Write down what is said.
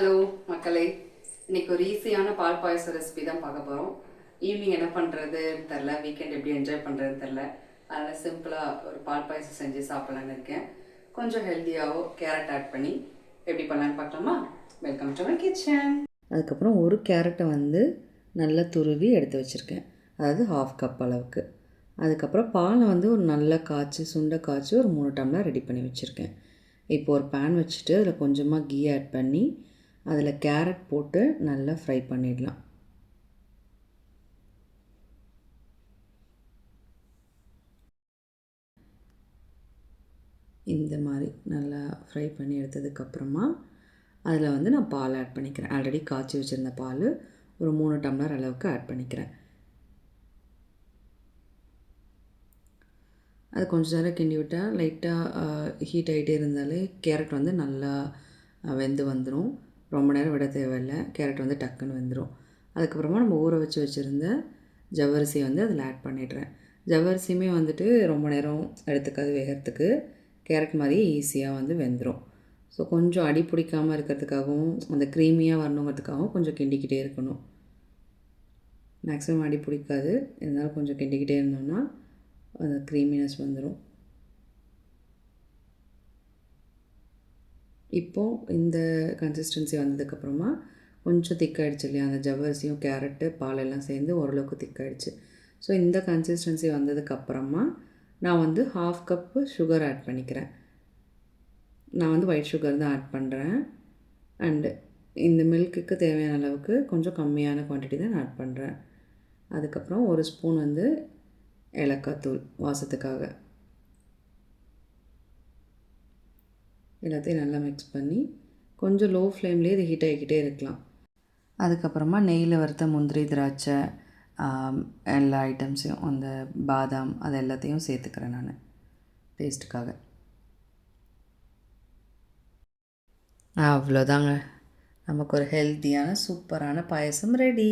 Hello மக்களே, இன்னைக்கு ஒரு ஈஸியான பால் பாயசம் ரெசிபி தான் பார்க்க போகிறோம். ஈவினிங் என்ன பண்ணுறதுன்னு தெரில, வீக்கெண்ட் எப்படி என்ஜாய் பண்ணுறதுன்னு தெரில. அதனால் சிம்பிளாக ஒரு பால் பாயசம் செஞ்சு சாப்பிட்லான்னு இருக்கேன். கொஞ்சம் ஹெல்த்தியாகவோ கேரட் ஆட் பண்ணி எப்படி பண்ணலான்னு பார்க்கலாமா? Welcome to my kitchen. அதுக்கப்புறம் ஒரு கேரட்டை நல்லா துருவி எடுத்து வச்சுருக்கேன், அதாவது 1/2 கப் அளவுக்கு. அதுக்கப்புறம் பாலை ஒரு நல்லா காய்ச்சி சுண்டை காய்ச்சி ஒரு 3 டம்ளர் ரெடி பண்ணி வச்சுருக்கேன். இப்போ ஒரு பேன் வச்சுட்டு அதில் கொஞ்சமாக கீ ஆட் பண்ணி அதில் கேரட் போட்டு நல்லா ஃப்ரை பண்ணிடலாம். இந்த மாதிரி நல்லா ஃப்ரை பண்ணி எடுத்ததுக்கப்புறமா அதில் நான் பால் ஆட் பண்ணிக்கிறேன். ஆல்ரெடி காய்ச்சி வச்சுருந்த பால் ஒரு 3 டம்ளர் அளவுக்கு ஆட் பண்ணிக்கிறேன். அது கொஞ்சம் நேரம் கிண்டி விட்டால் லைட்டாக ஹீட் ஆகிட்டே இருந்தாலே கேரட் நல்லா வெந்து வந்துடும். ரொம்ப நேரம் விட தேவையில்லை, கேரட் டக்குன்னு வெந்துடும். அதுக்கப்புறமா நம்ம ஊற வச்சுருந்த ஜவ்வரிசி அதில் ஆட் பண்ணிடுறேன். ஜவ்வரிசியுமே ரொம்ப நேரம் எடுத்துக்காது வேகிறதுக்கு, கேரட் மாதிரி ஈஸியாக வெந்துடும். ஸோ கொஞ்சம் அடி பிடிக்காமல் இருக்கிறதுக்காகவும் அந்த க்ரீமியாக வரணுங்கிறதுக்காகவும் கொஞ்சம் கிண்டிக்கிட்டே இருக்கணும். மேக்ஸிமம் அடி பிடிக்காது, இருந்தாலும் கொஞ்சம் கிண்டிக்கிட்டே இருந்தோம்னா அந்த க்ரீமினஸ் வந்துடும். இப்போது இந்த கன்சிஸ்டன்சி வந்ததுக்கப்புறமா கொஞ்சம் திக்காயிடுச்சு இல்லையா, அந்த ஜவ்வரிசியும் கேரட்டு பாலெல்லாம் சேர்ந்து ஓரளவுக்கு திக்காயிடுச்சு. ஸோ இந்த கன்சிஸ்டன்சி வந்ததுக்கப்புறமா நான் 1/2 கப்பு சுகர் ஆட் பண்ணிக்கிறேன். நான் ஒயிட் சுகர் தான் ஆட் பண்ணுறேன். அண்டு இந்த மில்க்குக்கு தேவையான அளவுக்கு கொஞ்சம் கம்மியான குவான்டிட்டி தான் நான் ஆட் பண்ணுறேன். அதுக்கப்புறம் ஒரு ஸ்பூன் ஏலக்காய் தூள் வாசத்துக்காக. எல்லாத்தையும் நல்லா மிக்ஸ் பண்ணி கொஞ்சம் லோ ஃப்ளேம்லேயே இது ஹீட் ஆகிக்கிட்டே இருக்கலாம். அதுக்கப்புறமா நெய்யில் வறுத்த முந்திரி திராட்சை எல்லா ஐட்டம்ஸையும் அந்த பாதாம் அது எல்லாத்தையும் சேர்த்துக்கிறேன் நான் டேஸ்ட்டுக்காக. அவ்வளோதாங்க, நமக்கு ஒரு ஹெல்த்தியான சூப்பரான பாயசம் ரெடி.